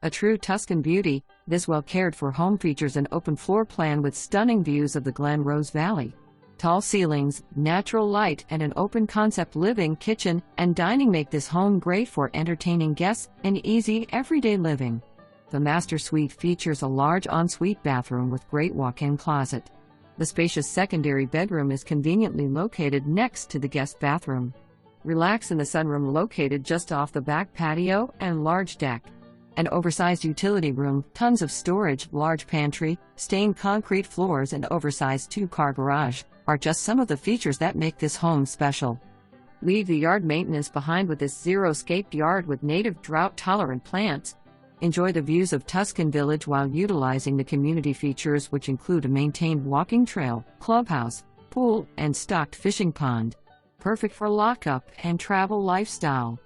A true Tuscan beauty, this well-cared-for home features an open floor plan with stunning views of the Glen Rose Valley. Tall ceilings, natural light, and an open-concept living, kitchen, and dining make this home great for entertaining guests and easy, everyday living. The master suite features a large ensuite bathroom with great walk-in closet. The spacious secondary bedroom is conveniently located next to the guest bathroom. Relax in the sunroom located just off the back patio and large deck. An oversized utility room, tons of storage, large pantry, stained concrete floors, and oversized two-car garage are just some of the features that make this home special. Leave the yard maintenance behind with this zero-scaped yard with native drought-tolerant plants. Enjoy the views of Tuscan Village while utilizing the community features, which include a maintained walking trail, clubhouse, pool, and stocked fishing pond. Perfect for lockup and travel lifestyle.